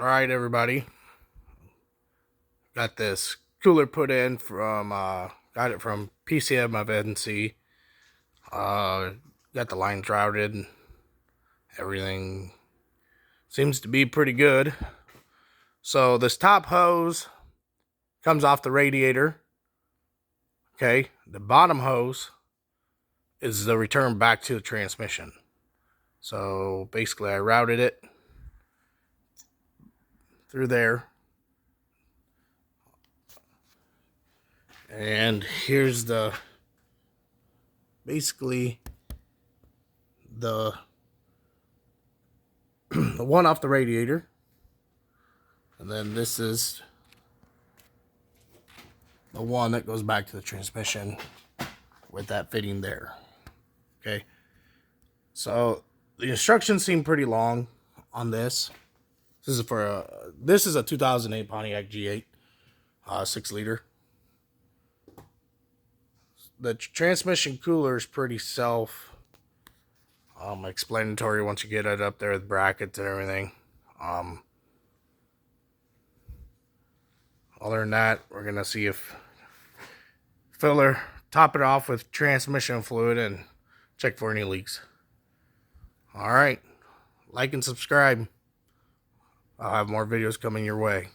Alright, everybody. Got this cooler put in from, got it from PCM of NC. Got the lines routed. Everything seems to be pretty good. So this top hose comes off the radiator. Okay, the bottom hose is the return back to the transmission. So basically I routed it through there. And here's the basically the the one off the radiator, and then this is the one that goes back to the transmission with that fitting there. Okay, so the instructions seem pretty long on this. This is a 2008 Pontiac G8, 6-liter. The transmission cooler is pretty explanatory once you get it up there with brackets and everything. Other than that, we're gonna see if top it off with transmission fluid and check for any leaks. All right, like and subscribe. I'll have more videos coming your way.